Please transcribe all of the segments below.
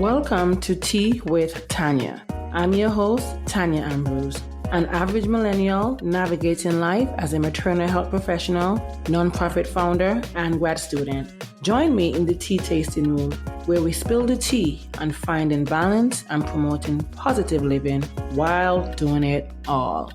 Welcome to Tea with Tanya. I'm your host, Tanya Ambrose, an average millennial navigating life as a maternal health professional, nonprofit founder, and grad student. Join me in the tea tasting room where we spill the tea on finding balance and promoting positive living while doing it all.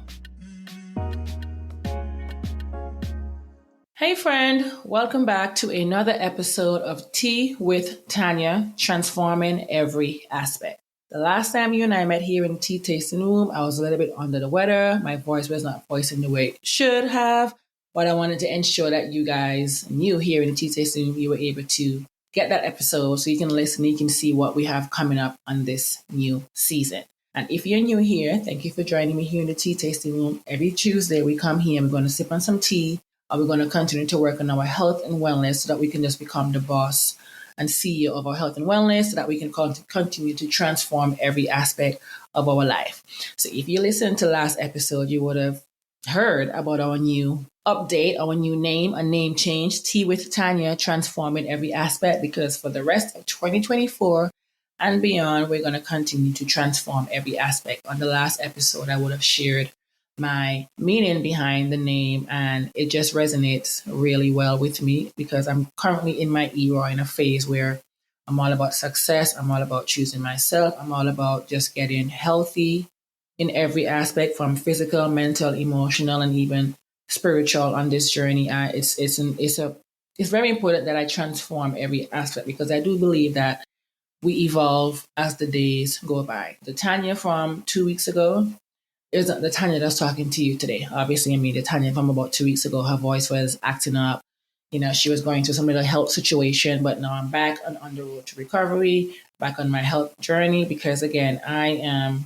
Hey friend, welcome back to another episode of Tea with Tanya, transforming every aspect. The last time you and I met here in the tea tasting room, I was a little bit under the weather. My voice was not voicing the way it should have, but I wanted to ensure that you guys knew here in the tea tasting room, you were able to get that episode so you can listen, you can see what we have coming up on this new season. And if you're new here, thank you for joining me here in the tea tasting room. Every Tuesday we come here and we're going to sip on some tea. We're going to continue to work on our health and wellness so that we can just become the boss and CEO of our health and wellness so that we can continue to transform every aspect of our life. So if you listened to last episode, you would have heard about our new update, our new name, a name change, Tea with Tanya, transforming every aspect, because for the rest of 2024 and beyond, we're going to continue to transform every aspect. On the last episode, I would have shared my meaning behind the name, and it just resonates really well with me because I'm currently in my era, in a phase where I'm all about success. I'm all about choosing myself. I'm all about just getting healthy in every aspect, from physical, mental, emotional, and even spiritual on this journey. It's very important that I transform every aspect, because I do believe that we evolve as the days go by. The Tanya from 2 weeks ago isn't the Tanya that's talking to you today. Obviously, I mean, the Tanya from about 2 weeks ago, her voice was acting up. You know, she was going through some little health situation, but now I'm back on the road to recovery, back on my health journey, because again, I am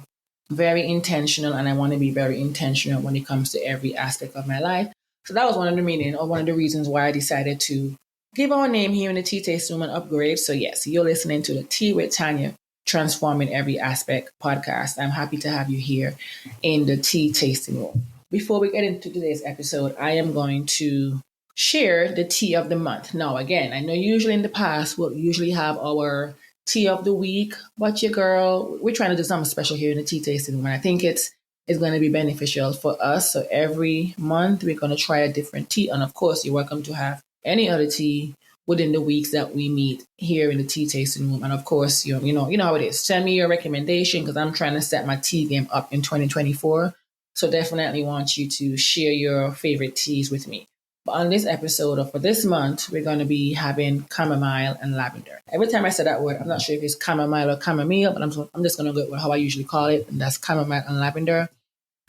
very intentional and I want to be very intentional when it comes to every aspect of my life. So that was one of the meaning, or one of the reasons why I decided to give our name here in the Tea Taste Room an upgrade. So yes, you're listening to the Tea with Tanya, Transforming Every Aspect podcast. I'm happy to have you here in the tea tasting room. Before we get into today's episode, I am going to share the tea of the month. Now, again, I know usually in the past, we'll usually have our tea of the week, but your girl, we're trying to do something special here in the tea tasting room. And I think it's going to be beneficial for us. So every month, we're going to try a different tea. And of course, you're welcome to have any other tea within the weeks that we meet here in the tea tasting room. And of course, you know how it is. Send me your recommendation, because I'm trying to set my tea game up in 2024. So definitely want you to share your favorite teas with me. But on this episode, or for this month, we're going to be having chamomile and lavender. Every time I say that word, I'm not sure if it's chamomile or chamomile, but I'm just going to go with how I usually call it, and that's chamomile and lavender.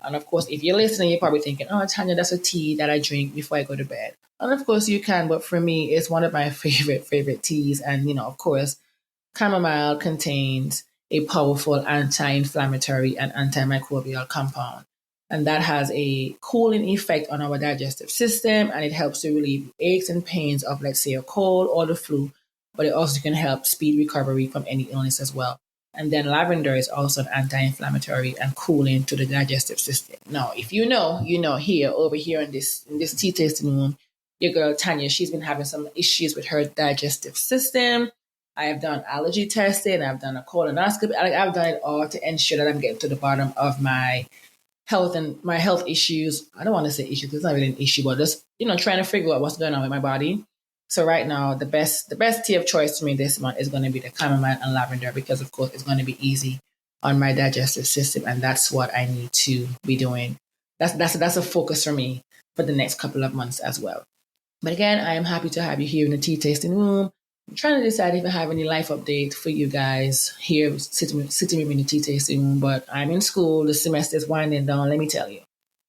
And of course, if you're listening, you're probably thinking, oh, Tanya, that's a tea that I drink before I go to bed. And of course you can, but for me, it's one of my favorite teas. And, of course, chamomile contains a powerful anti-inflammatory and antimicrobial compound. And that has a cooling effect on our digestive system, and it helps to relieve aches and pains of, let's say, a cold or the flu, but it also can help speed recovery from any illness as well. And then lavender is also an anti-inflammatory and cooling to the digestive system. Now, if you know, here, over here in this tea tasting room, your girl Tanya, she's been having some issues with her digestive system. I have done allergy testing. I've done a colonoscopy. I've done it all to ensure that I'm getting to the bottom of my health and my health issues. I don't want to say issues, it's not really an issue, but just, trying to figure out what's going on with my body. So right now, the best tea of choice for me this month is going to be the chamomile and lavender, because of course it's going to be easy on my digestive system, and that's what I need to be doing. That's a focus for me for the next couple of months as well. But again, I am happy to have you here in the tea tasting room. I'm trying to decide if I have any life update for you guys here sitting with me in the tea tasting room, but I'm in school. The semester is winding down, let me tell you.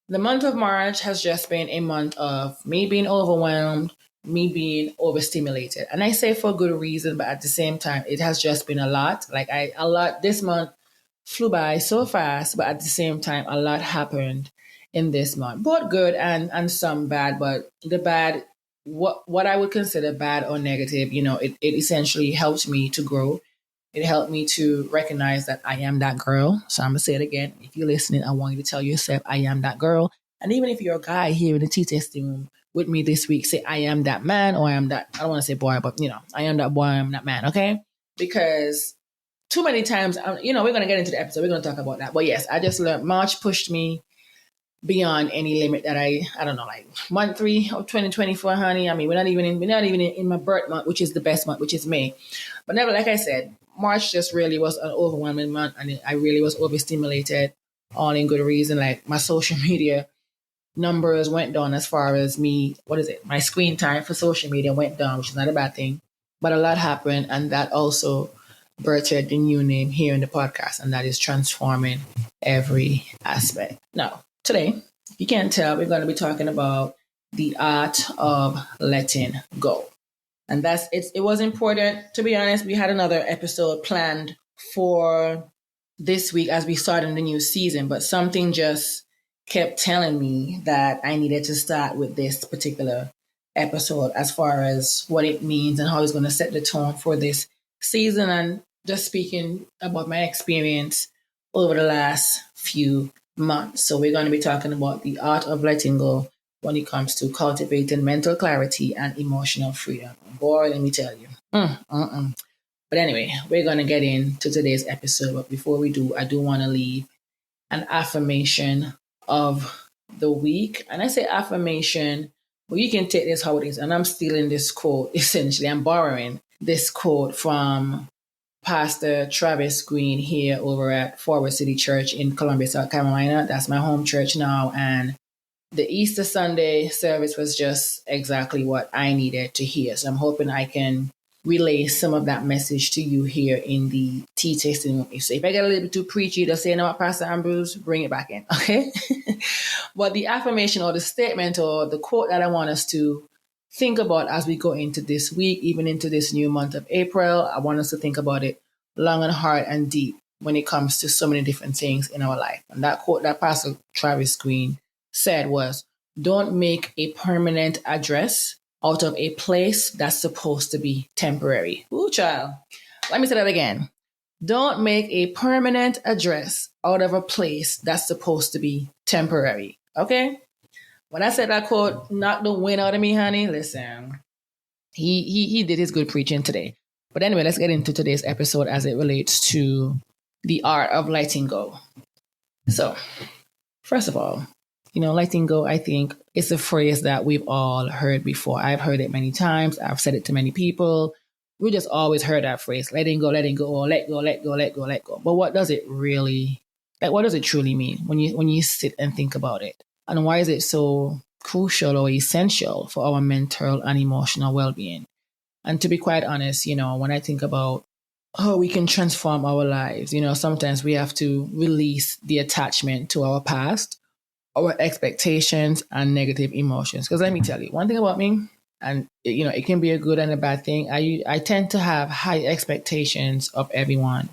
The month of March has just been a month of me being overwhelmed, me being overstimulated. And I say for good reason, but at the same time, it has just been a lot. A lot this month flew by so fast, but at the same time, a lot happened in this month. Both good and some bad, but the bad, what I would consider bad or negative, it essentially helped me to grow. It helped me to recognize that I am that girl. So I'm going to say it again. If you're listening, I want you to tell yourself, I am that girl. And even if you're a guy here in the tea testing room with me this week, say, I am that man, or I am that, I don't want to say boy, but I am that boy, I am that man, okay? Because too many times, we're going to get into the episode. We're going to talk about that. But yes, I just learned March pushed me beyond any limit that I don't know, like month 3 of 2024, honey. I mean, we're not even in my birth month, which is the best month, which is May. But never, like I said, March just really was an overwhelming month, and I really was overstimulated, all in good reason. Like my social media numbers went down as far as my screen time for social media went down, which is not a bad thing. But a lot happened, and that also birthed the new name here in the podcast, and that is transforming every aspect. Now, today, if you can't tell, we're going to be talking about the art of letting go. And it was important. To be honest, we had another episode planned for this week as we started the new season, but something just kept telling me that I needed to start with this particular episode as far as what it means and how it's going to set the tone for this season, and just speaking about my experience over the last few months. So we're going to be talking about the art of letting go when it comes to cultivating mental clarity and emotional freedom. Boy, let me tell you. But anyway, we're going to get into today's episode. But before we do, I do want to leave an affirmation of the week. And I say affirmation, well, you can take this how it is. And I'm stealing this quote, essentially. I'm borrowing this quote from Pastor Travis Green here over at Forward City Church in Columbia, South Carolina. That's my home church now. And the Easter Sunday service was just exactly what I needed to hear. So I'm hoping I can relay some of that message to you here in the tea tasting room. So if I get a little bit too preachy, just say, you know what, Pastor Ambrose, bring it back in, okay? But the affirmation or the statement or the quote that I want us to think about as we go into this week, even into this new month of April, I want us to think about it long and hard and deep when it comes to so many different things in our life. And that quote that Pastor Travis Green said was, don't make a permanent address out of a place that's supposed to be temporary. Ooh, child. Let me say that again. Don't make a permanent address out of a place that's supposed to be temporary. Okay? When I said that quote, knocked the wind out of me, honey, listen, he did his good preaching today. But anyway, let's get into today's episode as it relates to the art of letting go. So, first of all, letting go, I think, is a phrase that we've all heard before. I've heard it many times. I've said it to many people. We just always heard that phrase, letting go, or let go, let go, let go, let go. But what does it really, what does it truly mean when you sit and think about it? And why is it so crucial or essential for our mental and emotional well-being? And to be quite honest, when I think about how we can transform our lives, sometimes we have to release the attachment to our past, our expectations, and negative emotions. Because let me tell you, one thing about me, and it can be a good and a bad thing. I tend to have high expectations of everyone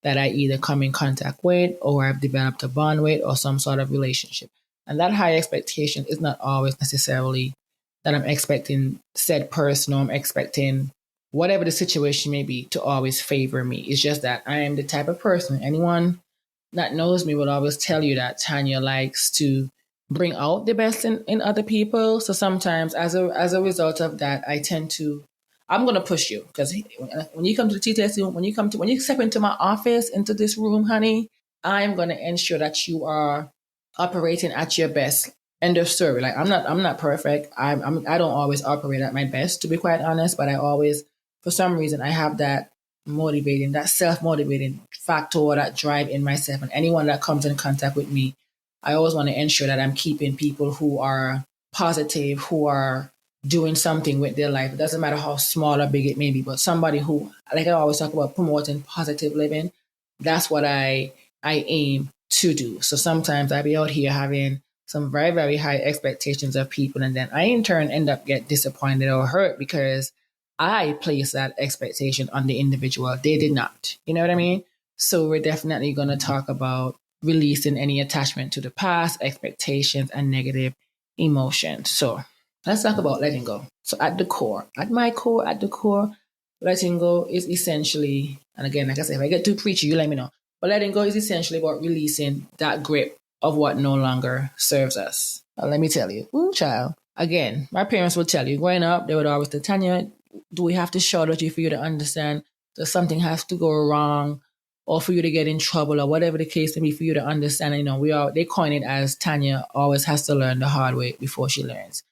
that I either come in contact with or I've developed a bond with or some sort of relationship. And that high expectation is not always necessarily that I'm expecting said person or I'm expecting whatever the situation may be to always favor me. It's just that I am the type of person, anyone that knows me will always tell you that Tanya likes to bring out the best in other people. So sometimes as a result of that, I'm going to push you, because when you come to the TTS, when you step into my office, into this room, honey, I'm going to ensure that you are operating at your best. End of story. Like I'm not perfect. I don't always operate at my best, to be quite honest, but I always, for some reason, I have that self-motivating factor or that drive in myself. And anyone that comes in contact with me, I always want to ensure that I'm keeping people who are positive, who are doing something with their life. It doesn't matter how small or big it may be, but somebody who, like I always talk about, promoting positive living. That's what I aim to do. So sometimes I be out here having some very, very high expectations of people, and then I in turn end up get disappointed or hurt because I place that expectation on the individual. They did not. You know what I mean? So we're definitely going to talk about releasing any attachment to the past, expectations, and negative emotions. So let's talk about letting go. So at the core, letting go is essentially, and again, like I said, if I get too preachy, you let me know. But letting go is essentially about releasing that grip of what no longer serves us. Now, let me tell you, ooh, child. Again, my parents would tell you, growing up, they would always tell Tanya, do we have to shout at you for you to understand that something has to go wrong or for you to get in trouble, or whatever the case may be, for you to understand. They coin it as Tanya always has to learn the hard way before she learns.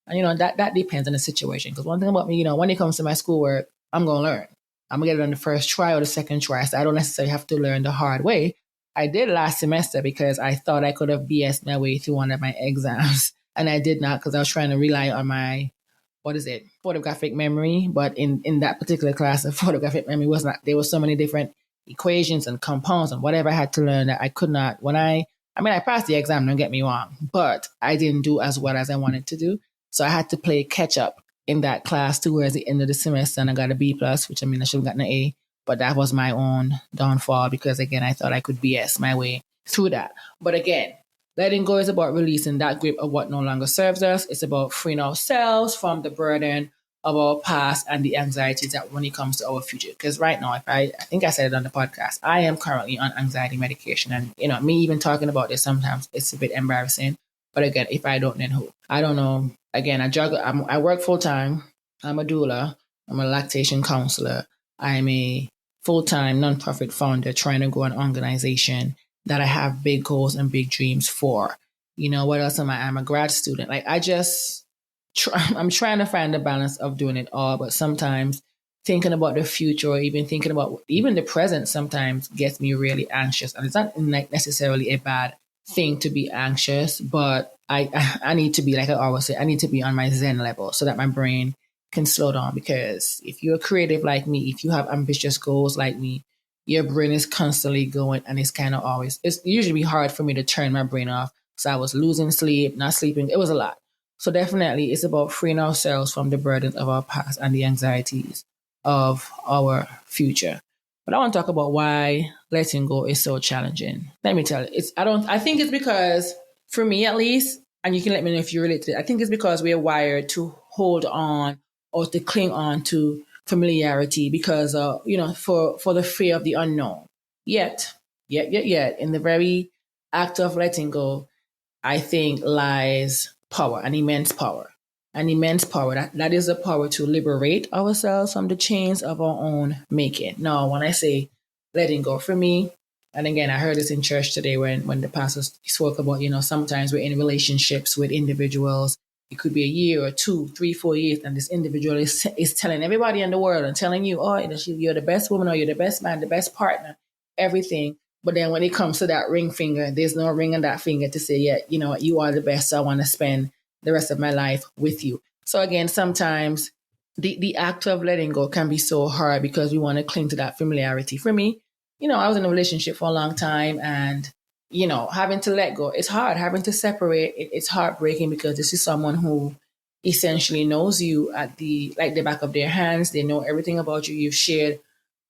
And that depends on the situation. Because one thing about me, when it comes to my schoolwork, I'm gonna learn. I'm gonna get it on the first try or the second try. So I don't necessarily have to learn the hard way. I did last semester because I thought I could have BS my way through one of my exams. And I did not, because I was trying to rely on my, photographic memory. But in that particular class, the photographic memory was not, there were so many different equations and compounds and whatever I had to learn that I could not, I passed the exam, don't get me wrong, but I didn't do as well as I wanted to do. So I had to play catch up in that class towards the end of the semester, and I got a B plus, which I should have gotten an A, but that was my own downfall because, again, I thought I could BS my way through that. But again, letting go is about releasing that grip of what no longer serves us. It's about freeing ourselves from the burden of our past and the anxieties that when it comes to our future. Because right now, I think I said it on the podcast, I am currently on anxiety medication. And, me even talking about this sometimes, it's a bit embarrassing. But again, if I don't, then who? I don't know. Again, I juggle. I work full time. I'm a doula. I'm a lactation counselor. I'm a full-time nonprofit founder trying to grow an organization that I have big goals and big dreams for. What else am I? I'm a grad student. I'm trying to find the balance of doing it all, but sometimes thinking about the future or even thinking about even the present sometimes gets me really anxious. And it's not necessarily a bad thing to be anxious, but I need to be, like I always say, I need to be on my Zen level so that my brain can slow down. Because if you're creative like me, if you have ambitious goals like me, your brain is constantly going, and it's usually hard for me to turn my brain off. So I was losing sleep, not sleeping. It was a lot. So definitely it's about freeing ourselves from the burdens of our past and the anxieties of our future. But I want to talk about why letting go is so challenging. Let me tell you, I think it's because, for me at least, and you can let me know if you relate to it, I think it's because we are wired to hold on or to cling on to familiarity because, for the fear of the unknown. Yet, in the very act of letting go, I think lies power, an immense power. An immense power. That is the power to liberate ourselves from the chains of our own making. Now, when I say letting go, for me, and again, I heard this in church today when the pastor spoke about, sometimes we're in relationships with individuals. It could be a year or 2, 3, 4 years, and this individual is telling everybody in the world and telling you, oh, you're the best woman or you're the best man, the best partner, everything. But then when it comes to that ring finger, there's no ring on that finger to say, yeah, you are the best. So I want to spend the rest of my life with you. So again, sometimes the act of letting go can be so hard because we want to cling to that familiarity. For me, I was in a relationship for a long time, and, having to let go, it's hard. Having to separate, it's heartbreaking because this is someone who essentially knows you at the back of their hands. They know everything about you. You've shared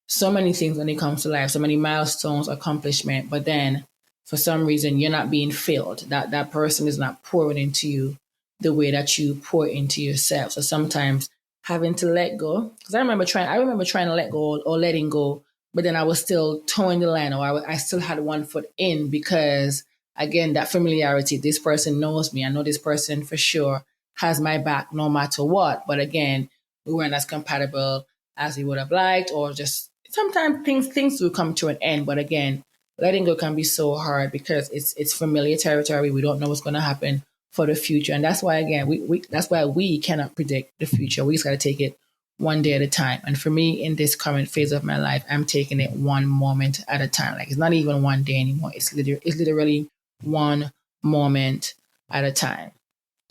so many things when it comes to life, so many milestones, accomplishment, but then for some reason you're not being filled. That person is not pouring into you the way that you pour into yourself. So sometimes having to let go, because I remember trying to let go or letting go, but then I was still towing the line, or I still had one foot in because, again, that familiarity, this person knows me. I know this person for sure has my back no matter what. But again, we weren't as compatible as we would have liked, or just sometimes things do come to an end. But again, letting go can be so hard because it's familiar territory. We don't know what's going to happen for the future, and that's why, again, that's why we cannot predict the future. We just got to take it one day at a time. And for me, in this current phase of my life, I'm taking it one moment at a time. Like, it's not even one day anymore. It's literally one moment at a time.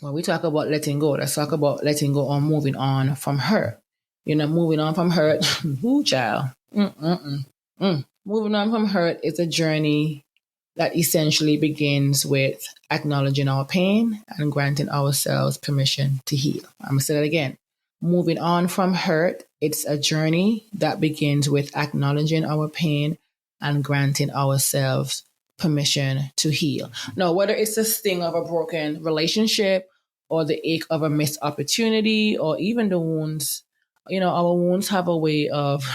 When we talk about letting go, let's talk about letting go or moving on from hurt. Moving on from hurt. Ooh, child. Moving on from hurt is a journey that essentially begins with acknowledging our pain and granting ourselves permission to heal. I'm going to say that again. Moving on from hurt, it's a journey that begins with acknowledging our pain and granting ourselves permission to heal. Now, whether it's the sting of a broken relationship or the ache of a missed opportunity or even the wounds, our wounds have a way of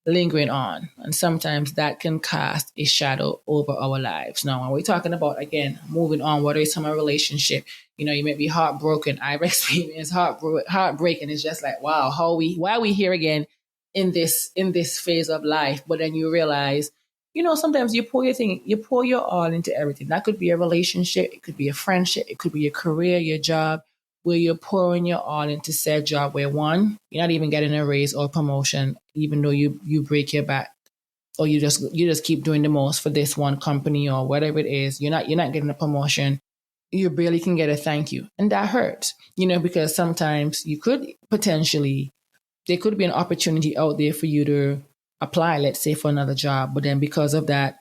lingering on. And sometimes that can cast a shadow over our lives. Now, when we're talking about, again, moving on, whether it's from a relationship, you may be heartbroken. I've experienced heartbreak, and it's just like, wow, why are we here again in this phase of life? But then you realize sometimes you pour your all into everything. That could be a relationship, it could be a friendship, it could be your career, your job, where you're pouring your all into said job where one, you're not even getting a raise or promotion, even though you break your back or you just keep doing the most for this one company or whatever it is. You're not getting a promotion. You barely can get a thank you. And that hurts, because sometimes you could potentially there could be an opportunity out there for you to apply, let's say, for another job. But then because of that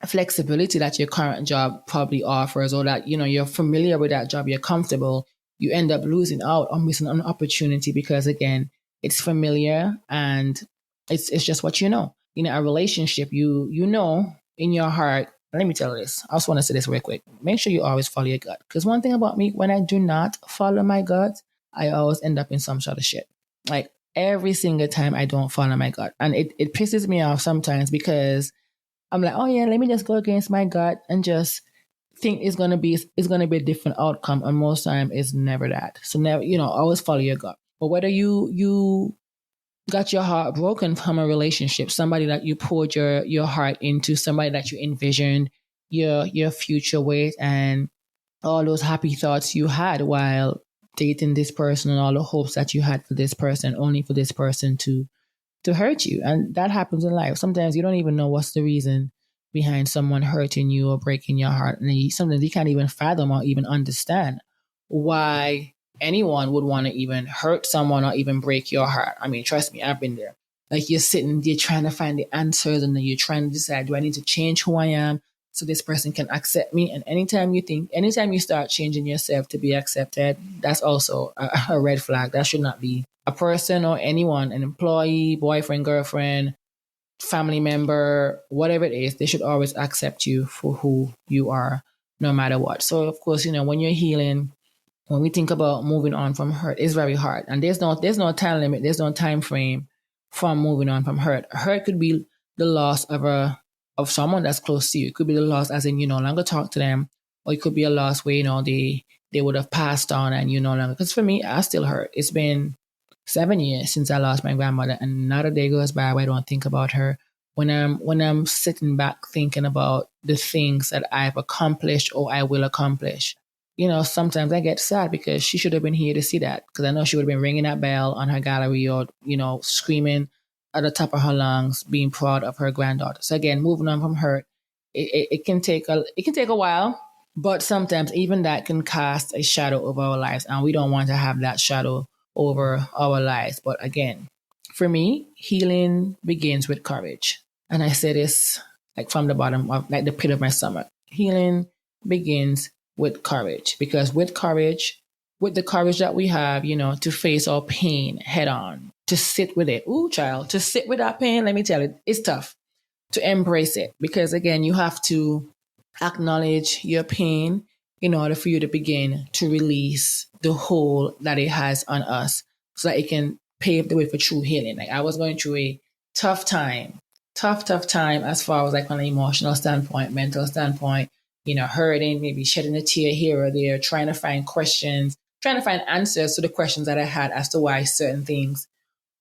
flexibility that your current job probably offers, or that, you're familiar with that job, you're comfortable, you end up losing out or missing an opportunity because, again, it's familiar and it's just what you know. A relationship, you know in your heart. Let me tell you this. I just want to say this real quick. Make sure you always follow your gut. Because one thing about me, when I do not follow my gut, I always end up in some sort of shit. Like, every single time I don't follow my gut. And it pisses me off sometimes because I'm like, oh yeah, let me just go against my gut and just think it's gonna be a different outcome. And most time it's never that. So never, always follow your gut. But whether you got your heart broken from a relationship, somebody that you poured your heart into, somebody that you envisioned your future with, and all those happy thoughts you had while dating this person, and all the hopes that you had for this person, only for this person to hurt you. And that happens in life. Sometimes you don't even know what's the reason behind someone hurting you or breaking your heart. And sometimes you can't even fathom or even understand why anyone would want to even hurt someone or even break your heart. I mean, trust me, I've been there. Like, you're trying to find the answers, and then you're trying to decide, do I need to change who I am so this person can accept me? And anytime you start changing yourself to be accepted, that's also a red flag. That should not be. A person or anyone, an employee, boyfriend, girlfriend, family member, whatever it is, they should always accept you for who you are, no matter what. So, of course, when you're healing, when we think about moving on from hurt, it's very hard. And there's no time limit, there's no time frame from moving on from hurt. Hurt could be the loss of someone that's close to you. It could be the loss as in you no longer talk to them, or it could be a loss where they would have passed on and you no longer. Because for me, I still hurt. It's been 7 years since I lost my grandmother, and not a day goes by where I don't think about her. When I'm sitting back thinking about the things that I've accomplished or I will accomplish, sometimes I get sad because she should have been here to see that. Because I know she would have been ringing that bell on her gallery, or screaming at the top of her lungs, being proud of her granddaughter. So again, moving on from hurt, it can take a while, but sometimes even that can cast a shadow over our lives, and we don't want to have that shadow over our lives. But again, for me, healing begins with courage. And I say this like from the bottom of like the pit of my stomach. Healing begins with courage, because with the courage that we have, to face our pain head on, to sit with it. Ooh, child, to sit with that pain, let me tell you, it's tough to embrace it, because again, you have to acknowledge your pain in order for you to begin to release the hold that it has on us, so that it can pave the way for true healing. Like, I was going through a tough time, tough time, as far as like on an emotional standpoint, mental standpoint, hurting, maybe shedding a tear here or there, trying to find answers to the questions that I had as to why certain things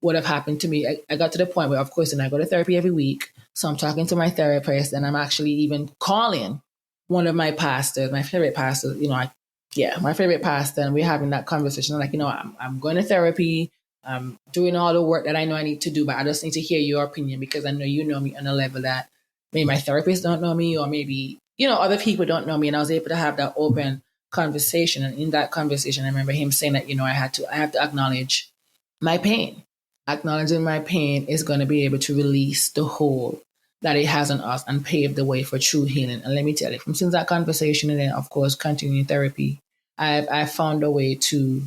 would have happened to me. I got to the point where, of course, and I go to therapy every week. So I'm talking to my therapist, and I'm actually even calling one of my pastors, my favorite pastor, my favorite pastor. And we're having that conversation. I'm like, I'm going to therapy. I'm doing all the work that I know I need to do, but I just need to hear your opinion, because I know you know me on a level that maybe my therapist don't know me, or maybe, other people don't know me. And I was able to have that open conversation. And in that conversation, I remember him saying that, I have to acknowledge my pain. Acknowledging my pain is going to be able to release the hold that it has on us and pave the way for true healing. And let me tell you, since that conversation, and then of course continuing therapy, I've found a way to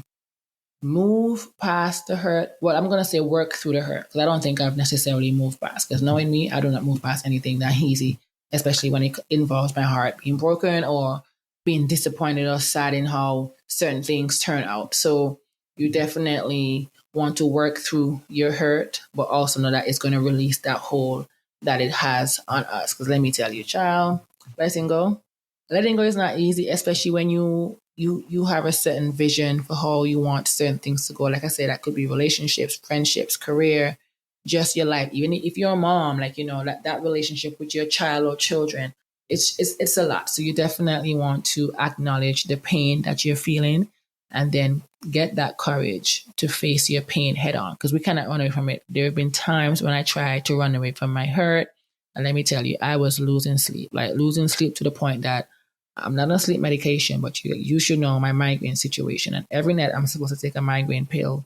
move past the hurt. Well, I'm going to say work through the hurt, because I don't think I've necessarily moved past. Because knowing me, I do not move past anything that easy, especially when it involves my heart being broken or being disappointed or sad in how certain things turn out. So you definitely want to work through your hurt, but also know that it's going to release that hold that it has on us. Because let me tell you, child, letting go is not easy, especially when you have a certain vision for how you want certain things to go. Like I said, that could be relationships, friendships, career, just your life. Even if you're a mom, like, that relationship with your child or children, it's a lot. So you definitely want to acknowledge the pain that you're feeling, and then get that courage to face your pain head on, because we cannot run away from it. There have been times when I tried to run away from my hurt, and let me tell you, I was losing sleep to the point that I'm not on sleep medication, but you should know my migraine situation. And every night I'm supposed to take a migraine pill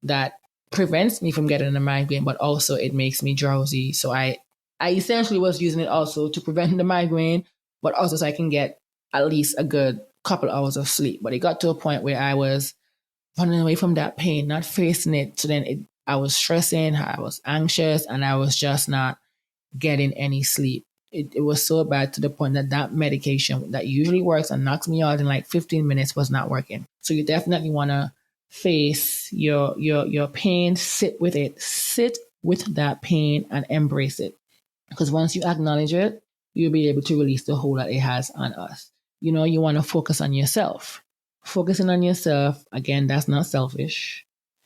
that prevents me from getting a migraine, but also it makes me drowsy. So I essentially was using it also to prevent the migraine, but also so I can get at least a good couple hours of sleep. But it got to a point where I was running away from that pain, not facing it. So then I was stressing, I was anxious, and I was just not getting any sleep. It was so bad to the point that medication that usually works and knocks me out in like 15 minutes was not working. So you definitely want to face your pain, sit with it, sit with that pain and embrace it. Because once you acknowledge it, you'll be able to release the hold that it has on us. You want to focus on yourself. Focusing on yourself, again, that's not selfish.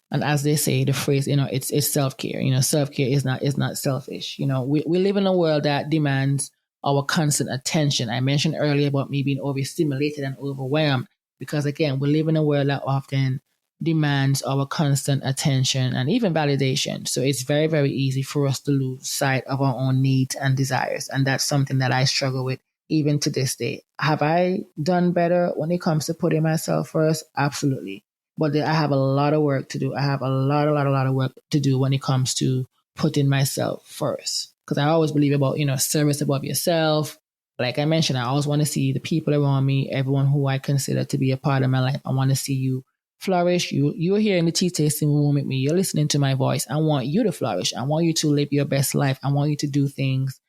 And as they say, the phrase, it's self-care. Self-care is not selfish. We live in a world that demands our constant attention. I mentioned earlier about me being overstimulated and overwhelmed, because again, we live in a world that often demands our constant attention and even validation. So it's very, very easy for us to lose sight of our own needs and desires. And that's something that I struggle with even to this day. Have I done better when it comes to putting myself first? Absolutely. But I have a lot of work to do. I have a lot of work to do when it comes to putting myself first. Because I always believe about, service above yourself. Like I mentioned, I always want to see the people around me, everyone who I consider to be a part of my life. I want to see you flourish. You're here in the tea tasting room with me. You're listening to my voice. I want you to flourish. I want you to live your best life. I want you to do things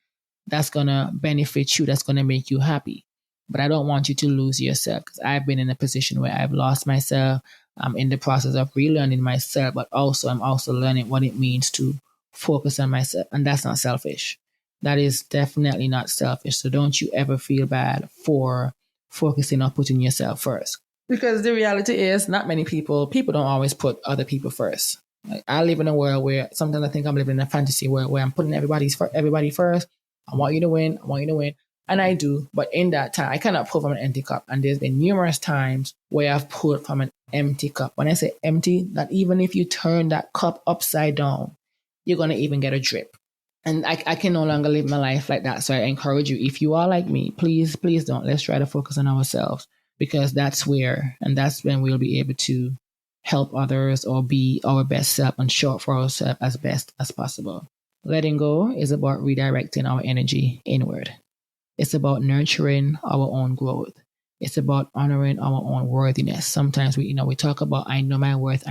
that's going to benefit you, that's going to make you happy. But I don't want you to lose yourself, because I've been in a position where I've lost myself. I'm in the process of relearning myself, but also I'm also learning what it means to focus on myself. And that's not selfish. That is definitely not selfish. So don't you ever feel bad for focusing on putting yourself first. Because the reality is, not many people don't always put other people first. Like, I live in a world where sometimes I think I'm living in a fantasy world where I'm putting everybody first. I want you to win. I want you to win. And I do. But in that time, I cannot pour from an empty cup. And there's been numerous times where I've poured from an empty cup. When I say empty, that even if you turn that cup upside down, you're going to even get a drip. And I can no longer live my life like that. So I encourage you, if you are like me, please don't. Let's try to focus on ourselves, because that's when we'll be able to help others or be our best self and show up for ourselves as best as possible. Letting go is about redirecting our energy inward. It's about nurturing our own growth. It's about honoring our own worthiness. Sometimes we talk about, I know my worth.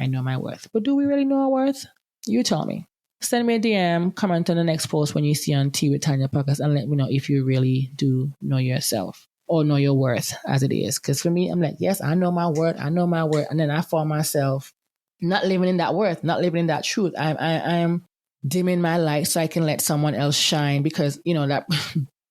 But do we really know our worth? You tell me. Send me a DM, comment on the next post when you see on Tea with Tanya podcast, and let me know if you really do know yourself or know your worth as it is. Because for me, I'm like, yes, I know my worth. And then I find myself not living in that worth, not living in that truth. I'm dimming my light so I can let someone else shine, because, that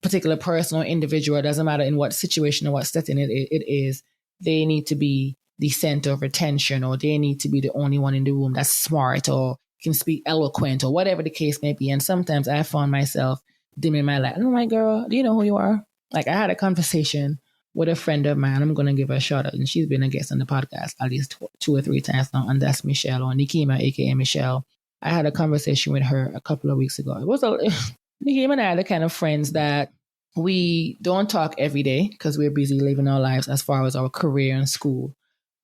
particular person or individual, it doesn't matter in what situation or what setting it is, they need to be the center of attention, or they need to be the only one in the room that's smart or can speak eloquent, or whatever the case may be. And sometimes I found myself dimming my light. I'm like, girl, do you know who you are? Like, I had a conversation with a friend of mine. I'm going to give her a shout out, and she's been a guest on the podcast at least 2 or 3 times now, and that's Michelle, or Nikima, aka Michelle. I had a conversation with her a couple of weeks ago. Nikima and I are the kind of friends that we don't talk every day because we're busy living our lives as far as our career and school.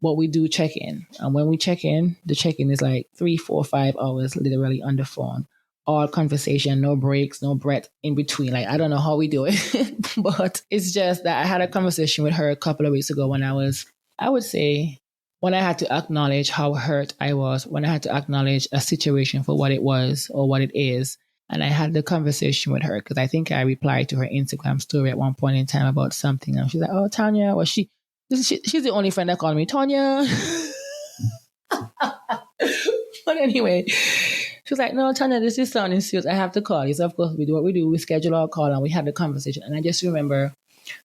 But we do check in. And when we check in, the check-in is like 3, 4, 5 hours literally on the phone. All conversation, no breaks, no breath in between. Like, I don't know how we do it, but it's just that I had a conversation with her a couple of weeks ago when I would say, when I had to acknowledge how hurt I was, when I had to acknowledge a situation for what it was or what it is. And I had the conversation with her because I think I replied to her Instagram story at one point in time about something. And she's like, oh, Tanya, well, she's the only friend that called me Tanya. But anyway, she was like, no, Tanya, this is sounding serious. I have to call you. So, of course, we do what we do. We schedule our call and we had the conversation. And I just remember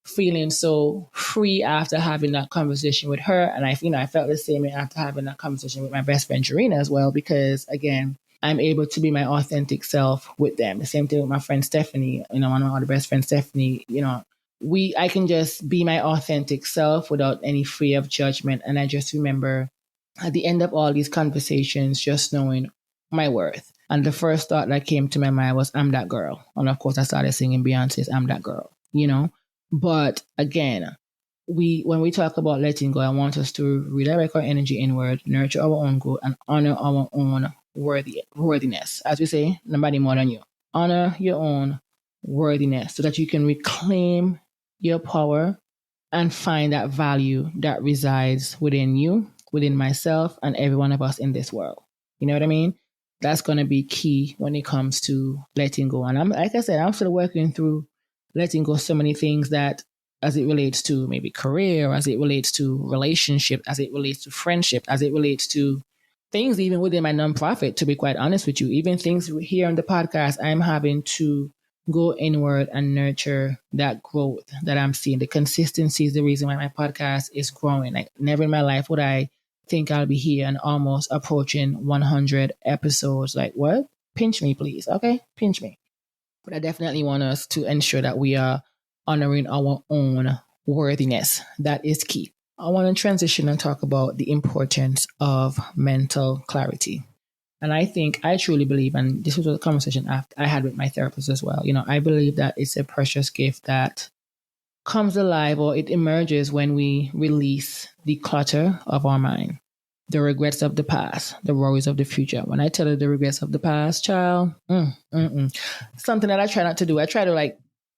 feeling so free after having that conversation with her. And I felt the same way after having that conversation with my best friend, Jarena, as well. Because, again, I'm able to be my authentic self with them. The same thing with my friend Stephanie, one of my best friends, Stephanie, I can just be my authentic self without any fear of judgment. And I just remember at the end of all these conversations, just knowing my worth. And the first thought that came to my mind was, I'm that girl. And of course, I started singing Beyonce's I'm That Girl, But again, when we talk about letting go, I want us to redirect our energy inward, nurture our own growth, and honor our own worthiness. As we say, nobody more than you. Honor your own worthiness so that you can reclaim your power and find that value that resides within you, within myself, and every one of us in this world. You know what I mean? That's going to be key when it comes to letting go. And like I said, I'm still working through letting go so many things that as it relates to maybe career, as it relates to relationship, as it relates to friendship, as it relates to things even within my nonprofit, to be quite honest with you, even things here on the podcast, I'm having to go inward and nurture that growth that I'm seeing. The consistency is the reason why my podcast is growing. Like never in my life would I think I'll be here and almost approaching 100 episodes. Like what? Pinch me, please. Okay? Pinch me. But I definitely want us to ensure that we are honoring our own worthiness. That is key. I want to transition and talk about the importance of mental clarity. And I truly believe, and this was a conversation I had with my therapist as well. I believe that it's a precious gift that comes alive or it emerges when we release the clutter of our mind, the regrets of the past, the worries of the future. When I tell you the regrets of the past, child, something that I try not to do. I try to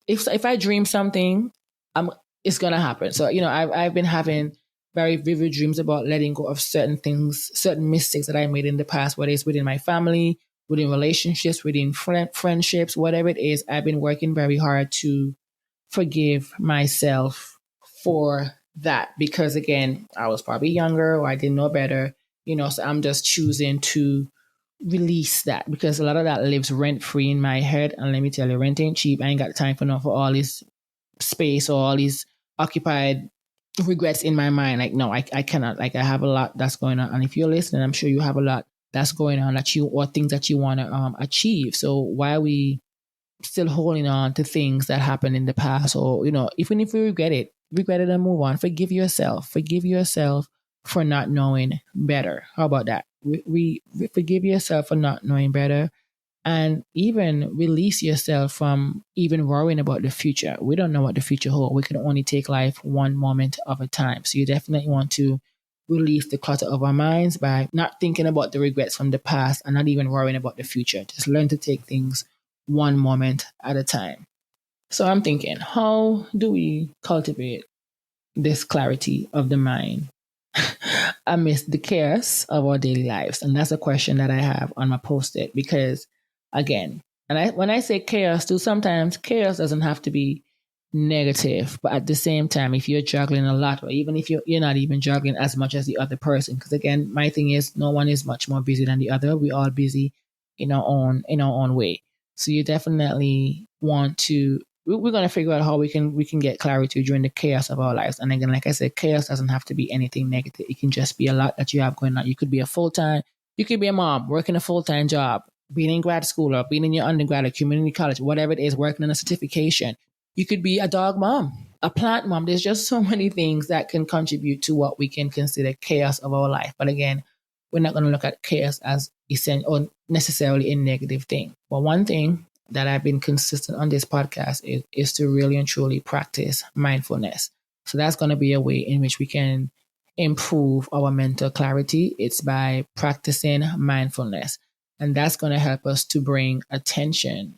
if I dream something, it's gonna happen. So I've been having very vivid dreams about letting go of certain things, certain mistakes that I made in the past, whether it's within my family, within relationships, within friendships, whatever it is. I've been working very hard to forgive myself for that because again, I was probably younger or I didn't know better, so I'm just choosing to release that because a lot of that lives rent free in my head. And let me tell you, rent ain't cheap. I ain't got time for all this space or all these occupied regrets in my mind. Like, no, I cannot. Like, I have a lot that's going on. And if you're listening, I'm sure you have a lot that's going on or things that you want to achieve. So why are we still holding on to things that happened in the past? Or, even if we regret it and move on. Forgive yourself for not knowing better. How about that? We forgive yourself for not knowing better. And even release yourself from even worrying about the future. We don't know what the future holds. We can only take life one moment of a time. So you definitely want to release the clutter of our minds by not thinking about the regrets from the past and not even worrying about the future. Just learn to take things one moment at a time. So I'm thinking, how do we cultivate this clarity of the mind amidst the chaos of our daily lives? And that's a question that I have on my post-it because again, when I say chaos too, sometimes chaos doesn't have to be negative, but at the same time, if you're juggling a lot, or even if you're not even juggling as much as the other person, because again, my thing is no one is much more busy than the other. We're all busy in our own way. So you definitely want to. We're going to figure out how we can get clarity during the chaos of our lives. And again, like I said, chaos doesn't have to be anything negative. It can just be a lot that you have going on. You could be you could be a mom working a full-time job, being in grad school or being in your undergrad or community college, whatever it is, working on a certification. You could be a dog mom, a plant mom. There's just so many things that can contribute to what we can consider chaos of our life. But again, we're not going to look at chaos as essential or necessarily a negative thing. But one thing that I've been consistent on this podcast is to really and truly practice mindfulness. So that's going to be a way in which we can improve our mental clarity. It's by practicing mindfulness. And that's going to help us to bring attention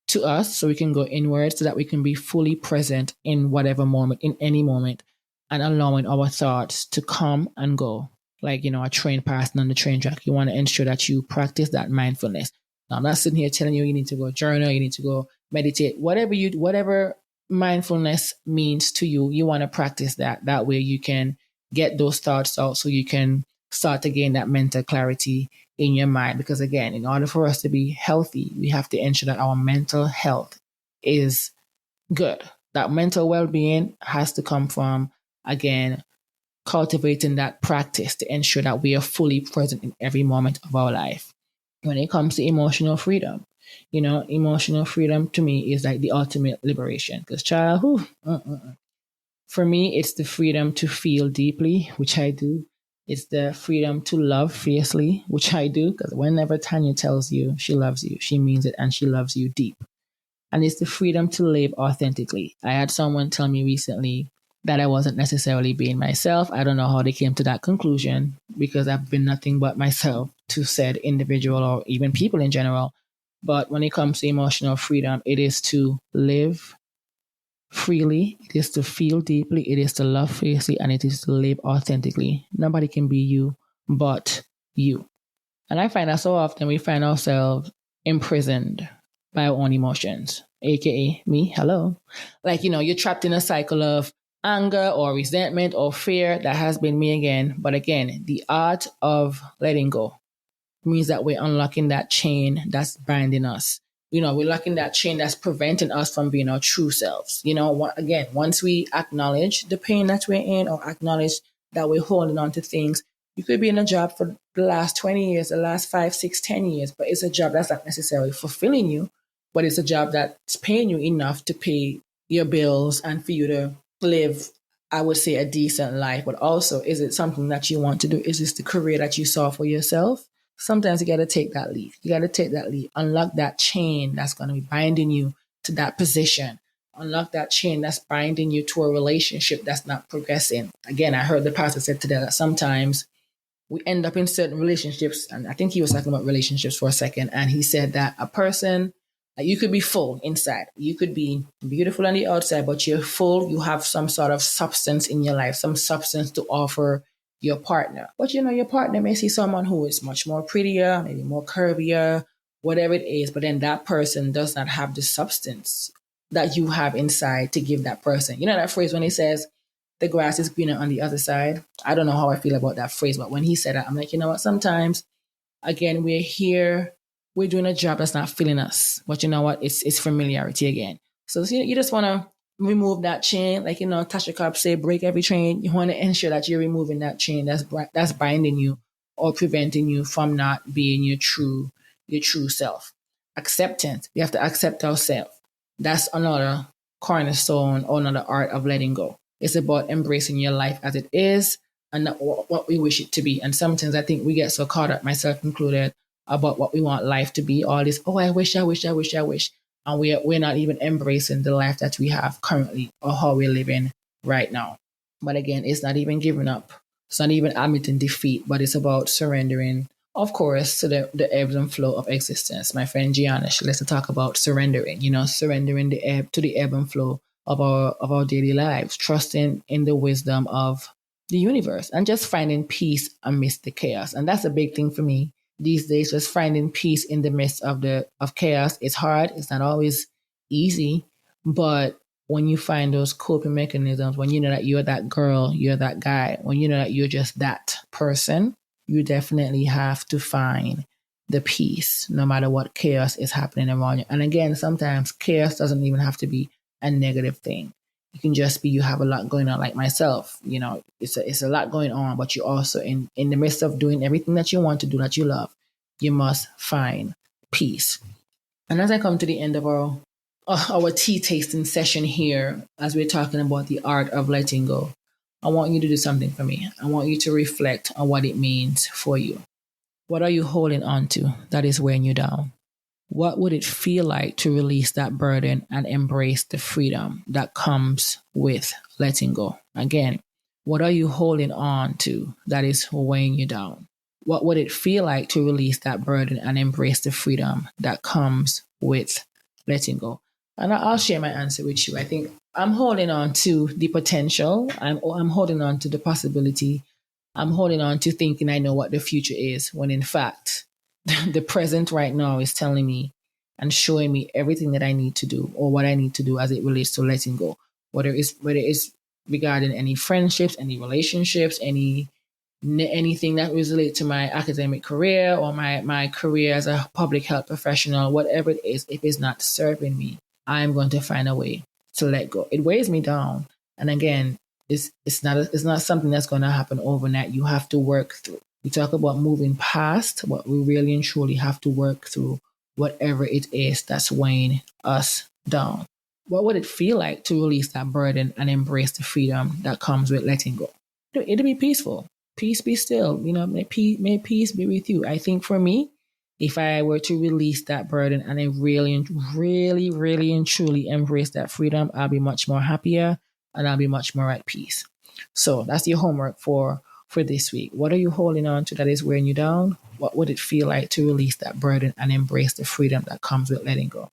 to us so we can go inward so that we can be fully present in whatever moment, in any moment, and allowing our thoughts to come and go. Like, a train passing on the train track. You want to ensure that you practice that mindfulness. Now, I'm not sitting here telling you need to go journal, you need to go meditate, whatever mindfulness means to you, you want to practice that. That way you can get those thoughts out so you can start to gain that mental clarity in your mind. Because again, in order for us to be healthy, we have to ensure that our mental health is good. That mental well-being has to come from, again, cultivating that practice to ensure that we are fully present in every moment of our life. when it comes to emotional freedom. Emotional freedom to me is like the ultimate liberation. Because, child, for me, it's the freedom to feel deeply, which I do. It's the freedom to love fiercely, which I do. Because whenever Tanya tells you she loves you, she means it and she loves you deep. And it's the freedom to live authentically. I had someone tell me recently that I wasn't necessarily being myself. I don't know how they came to that conclusion because I've been nothing but myself to said individual or even people in general. But when it comes to emotional freedom, it is to live freely, it is to feel deeply, it is to love fiercely, and it is to live authentically. Nobody can be you but you. And I find that so often we find ourselves imprisoned by our own emotions, aka me. Hello. Like, you're trapped in a cycle of anger or resentment or fear. That has been me again. But again, the art of letting go means that we're unlocking that chain that's binding us. We're locking that chain that's preventing us from being our true selves. Again, once we acknowledge the pain that we're in or acknowledge that we're holding on to things, you could be in a job for the last 20 years, the last 5, 6, 10 years, but it's a job that's not necessarily fulfilling you, but it's a job that's paying you enough to pay your bills and for you to live, I would say, a decent life. But also, is it something that you want to do? Is this the career that you saw for yourself? Sometimes you got to take that leap. You got to take that leap, unlock that chain that's going to be binding you to that position. Unlock that chain that's binding you to a relationship that's not progressing. Again, I heard the pastor said today that sometimes we end up in certain relationships, and I think he was talking about relationships for a second, and he said that a person, you could be full inside. You could be beautiful on the outside, but you're full. You have some sort of substance in your life, some substance to offer your partner. But your partner may see someone who is much more prettier, maybe more curvier, whatever it is, but then that person does not have the substance that you have inside to give that person. You know that phrase when he says, the grass is greener on the other side. I don't know how I feel about that phrase, but when he said that, I'm like, you know what? Sometimes, again, we're here, we're doing a job that's not filling us, but you know what? It's familiarity again. So you just want to remove that chain, like Tasha Cobb say, break every chain. You want to ensure that you're removing that chain that's binding you or preventing you from not being your true self. Acceptance. We have to accept ourselves. That's another cornerstone or another art of letting go. It's about embracing your life as it is and not what we wish it to be. And sometimes I think we get so caught up, myself included, about what we want life to be. All this, oh, I wish. And we're not even embracing the life that we have currently or how we're living right now. But again, it's not even giving up. It's not even admitting defeat, but it's about surrendering, of course, to the ebbs and flow of existence. My friend Gianna, she likes to talk about surrendering, surrendering to the ebb and flow of our daily lives, trusting in the wisdom of the universe and just finding peace amidst the chaos. And that's a big thing for me these days, just finding peace in the midst of chaos. It's hard. It's not always easy, but when you find those coping mechanisms, when you know that you're that girl, you're that guy, when you know that you're just that person, you definitely have to find the peace no matter what chaos is happening around you. And again, sometimes chaos doesn't even have to be a negative thing. It can just be you have a lot going on, like myself. It's a lot going on, but you're also in the midst of doing everything that you want to do, that you love. You must find peace. And as I come to the end of our tea tasting session here, as we're talking about the art of letting go, I want you to do something for me. I want you to reflect on what it means for you. What are you holding on to that is weighing you down? What would it feel like to release that burden and embrace the freedom that comes with letting go? Again, what are you holding on to that is weighing you down? What would it feel like to release that burden and embrace the freedom that comes with letting go? And I'll share my answer with you. I think I'm holding on to the potential. I'm holding on to the possibility. I'm holding on to thinking I know what the future is, when in fact, the present right now is telling me and showing me everything that I need to do or what I need to do as it relates to letting go. Whether it's regarding any friendships, any relationships, anything that relates to my academic career or my career as a public health professional, whatever it is, if it's not serving me, I'm going to find a way to let go. It weighs me down. And again, it's not something that's going to happen overnight. You have to work through. We talk about moving past what we really and truly have to work through, whatever it is that's weighing us down. What would it feel like to release that burden and embrace the freedom that comes with letting go? It'll be peaceful. Peace be still. May peace be with you. I think for me, if I were to release that burden and I really, really, really and truly embrace that freedom, I'll be much more happier and I'll be much more at peace. So that's your homework for this week. What are you holding on to that is wearing you down? What would it feel like to release that burden and embrace the freedom that comes with letting go?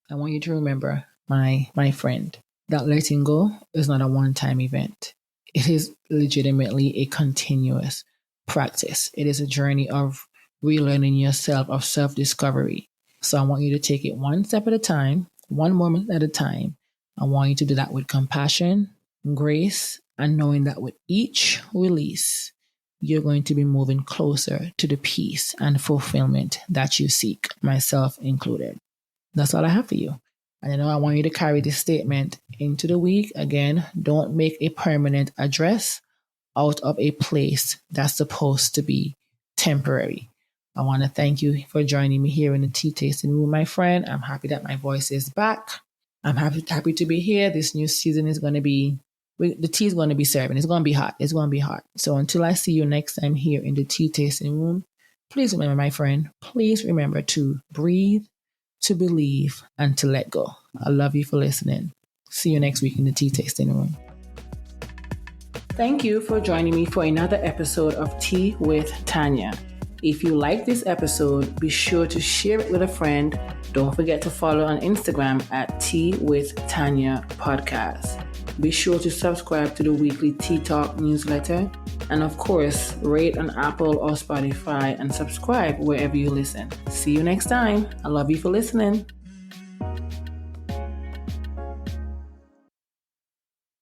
I want you to remember, my friend, that letting go is not a one-time event. It is legitimately a continuous practice. It is a journey of relearning yourself, of self-discovery. So I want you to take it one step at a time, one moment at a time. I want you to do that with compassion, grace, and knowing that with each release, you're going to be moving closer to the peace and fulfillment that you seek, myself included. That's all I have for you. And I want you to carry this statement into the week. Again, don't make a permanent address out of a place that's supposed to be temporary. I want to thank you for joining me here in the tea tasting room, my friend. I'm happy that my voice is back. I'm happy to be here. This new season is going to be, the tea is going to be serving. It's going to be hot. It's going to be hot. So until I see you next time here in the tea tasting room, please remember, my friend, please remember to breathe, to believe, and to let go. I love you for listening. See you next week in the tea tasting room. Thank you for joining me for another episode of Tea with Tanya. If you like this episode, be sure to share it with a friend. Don't forget to follow on Instagram at Tea with Tanya Podcast. Be sure to subscribe to the weekly Tea Talk newsletter. And of course, rate on Apple or Spotify and subscribe wherever you listen. See you next time. I love you for listening.